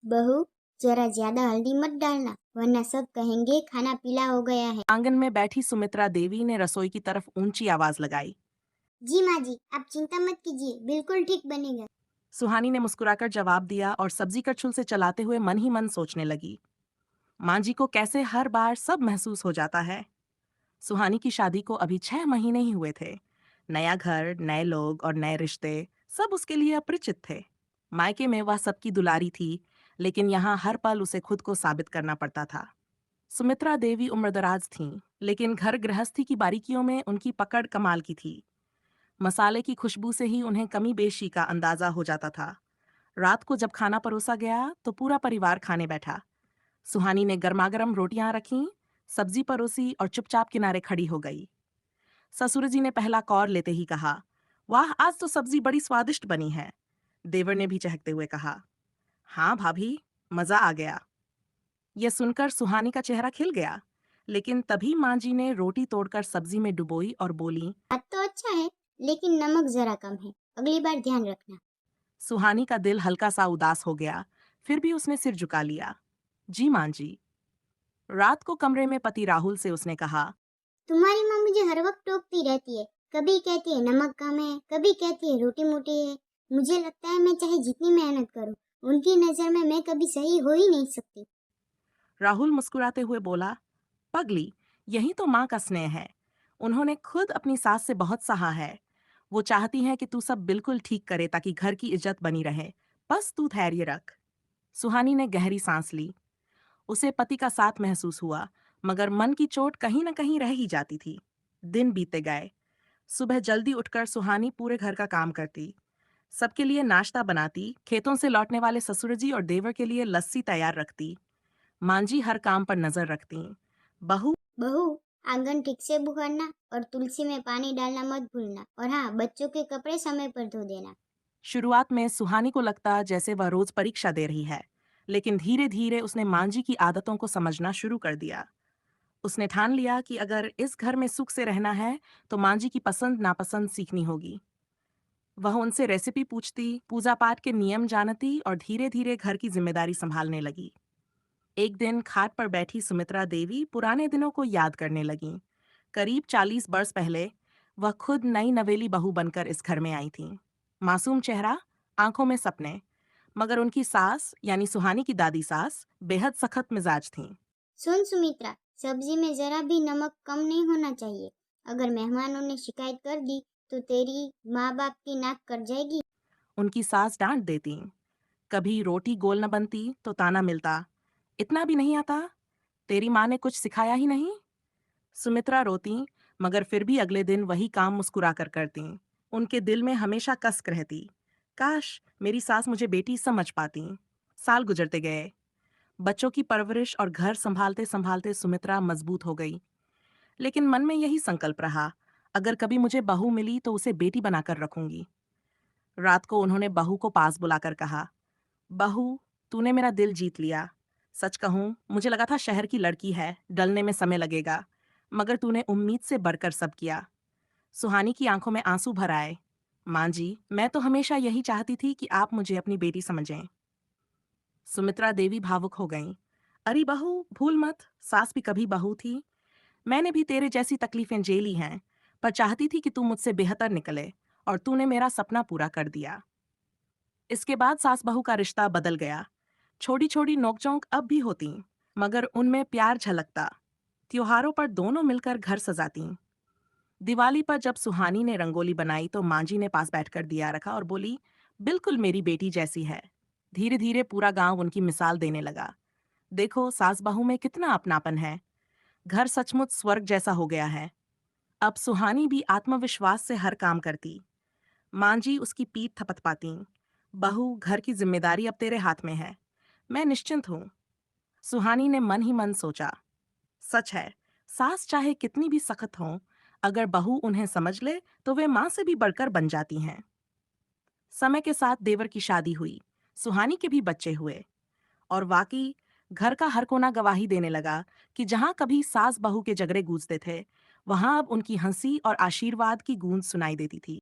बहू, जरा ज्यादा हल्दी मत डालना, वरना सब कहेंगे खाना पीला हो गया है। आंगन में बैठी सुमित्रा देवी ने रसोई की तरफ ऊंची आवाज लगाई। जी माँ जी, आप चिंता मत कीजिए, बिल्कुल ठीक बनेगा। सुहानी ने मुस्कुराकर जवाब दिया और सब्जी कड़छुल से चलाते हुए मन ही मन सोचने लगी, माँ जी को कैसे हर बार सब महसूस हो जाता है। सुहानी की शादी को अभी 6 महीने ही हुए थे। नया घर, नए लोग और नए रिश्ते, सब उसके लिए अपरिचित थे। मायके में वह सबकी दुलारी थी, लेकिन यहाँ हर पल उसे खुद को साबित करना पड़ता था। सुमित्रा देवी उम्रदराज थीं, लेकिन घर गृहस्थी की बारीकियों में उनकी पकड़ कमाल की थी। मसाले की खुशबू से ही उन्हें कमी बेशी का अंदाजा हो जाता था। रात को जब खाना परोसा गया तो पूरा परिवार खाने बैठा। सुहानी ने गर्मागर्म रोटियां रखीं, सब्जी परोसी और चुपचाप किनारे खड़ी हो गई। ससुर जी ने पहला कौर लेते ही कहा, वाह, आज तो सब्जी बड़ी स्वादिष्ट बनी है। देवर ने भी चहकते हुए कहा, हाँ भाभी, मजा आ गया। यह सुनकर सुहानी का चेहरा खिल गया, लेकिन तभी माँ जी ने रोटी तोड़कर सब्जी में डुबोई और बोली। बात तो अच्छा है, लेकिन नमक जरा कम है, अगली बार ध्यान रखना। सुहानी का दिल हल्का सा उदास हो गया, फिर भी उसने सिर झुका लिया। जी माँ जी। रात को कमरे में पति राहुल से उसने कहा, तुम्हारी माँ मुझे हर वक्त टोकती रहती है, कभी कहती है नमक कम है, कभी कहती है रोटी मोटी है। मुझे लगता है मैं चाहे जितनी मेहनत करूं, उनकी नजर में मैं कभी सही हो ही नहीं सकती। राहुल मुस्कुराते हुए बोला, पगली, यही तो माँ का स्नेह है। उन्होंने खुद अपनी सास से बहुत सहा है। वो चाहती हैं कि तू सब बिल्कुल ठीक करे ताकि घर की इज्जत बनी रहे। बस तू धैर्य रख। सुहानी ने गहरी सांस ली। उसे पति का साथ महसूस हुआ, मगर मन की चोट कहीं न कहीं रह ही जाती थी। दिन बीते गए। सुबह जल्दी उठकर सुहानी पूरे घर का काम करती, सबके लिए नाश्ता बनाती, खेतों से लौटने वाले ससुरजी और देवर के लिए लस्सी तैयार रखती। मांझी हर काम पर नजर रखती। बहू। बहू, आंगन ठीक से बुखारना और तुलसी में पानी डालना मत भूलना, और हाँ, बच्चों के कपड़े समय पर धो देना। शुरुआत में सुहानी को लगता जैसे वह रोज परीक्षा दे रही है, लेकिन धीरे धीरे उसने मांझी की आदतों को समझना शुरू कर दिया। उसने ठान लिया कि अगर इस घर में सुख से रहना है तो मांझी की पसंद नापसंद सीखनी होगी। वह उनसे रेसिपी पूछती, पूजा पाठ के नियम जानती और धीरे धीरे घर की जिम्मेदारी संभालने लगी। एक दिन खाट पर बैठी सुमित्रा देवी पुराने दिनों को याद करने लगी। करीब 40 वर्ष पहले वह खुद नई नवेली बहू बनकर इस घर में आई थी। मासूम चेहरा, आंखों में सपने, मगर उनकी सास यानी सुहानी की दादी सास बेहद सख्त मिजाज थीं। सुन सुमित्रा, सब्जी में जरा भी नमक कम नहीं होना चाहिए। अगर मेहमानों ने शिकायत कर दी तो तेरी माँ बाप की नाक कट जाएगी। उनकी सास डांट देती। कभी रोटी गोल न बनती तो ताना मिलता, इतना भी नहीं आता, तेरी माँ ने कुछ सिखाया ही नहीं। सुमित्रा रोती, मगर फिर भी अगले दिन वही काम मुस्कुरा कर करती। उनके दिल में हमेशा कसक रहती, काश मेरी सास मुझे बेटी समझ पाती। साल गुजरते गए। बच्चों की परवरिश और घर संभालते संभालते सुमित्रा मजबूत हो गई, लेकिन मन में यही संकल्प रहा, अगर कभी मुझे बहू मिली तो उसे बेटी बनाकर रखूंगी। रात को उन्होंने बहू को पास बुलाकर कहा, बहू, तूने मेरा दिल जीत लिया। सच कहूं, मुझे लगा था शहर की लड़की है, डलने में समय लगेगा, मगर तूने उम्मीद से बढ़कर सब किया। सुहानी की आंखों में आंसू भर आए। माँ जी, मैं तो हमेशा यही चाहती थी कि आप मुझे अपनी बेटी समझें। सुमित्रा देवी भावुक हो गईं। अरे बहू, भूल मत, सास भी कभी बहू थी। मैंने भी तेरे जैसी तकलीफें झेली हैं, पर चाहती थी कि तू मुझसे बेहतर निकले, और तूने मेरा सपना पूरा कर दिया। इसके बाद सास बहू का रिश्ता बदल गया। छोटी छोटी नोकझोंक अब भी होती, मगर उनमें प्यार झलकता। त्योहारों पर दोनों मिलकर घर सजाती। दिवाली पर जब सुहानी ने रंगोली बनाई तो माँ जी ने पास बैठकर दिया रखा और बोली, बिल्कुल मेरी बेटी जैसी है। धीरे धीरे पूरा गांव उनकी मिसाल देने लगा। देखो, सास बहू में कितना अपनापन है। घर सचमुच स्वर्ग जैसा हो गया है। अब सुहानी भी आत्मविश्वास से हर काम करती। माँ जी उसकी पीठ थपथपाती। बहू, घर की जिम्मेदारी अब तेरे हाथ में है, मैं निश्चिंत हूँ। सुहानी ने मन ही मन सोचा, सच है, सास चाहे कितनी भी सख्त हों, अगर बहू उन्हें समझ ले तो वे माँ से भी बढ़कर बन जाती हैं। समय के साथ देवर की शादी हुई, सुहानी के भी बच्चे हुए, और वाकई घर का हर कोना गवाही देने लगा कि जहां कभी सास बहू के झगड़े गूंजते थे, वहां अब उनकी हंसी और आशीर्वाद की गूंज सुनाई देती थी।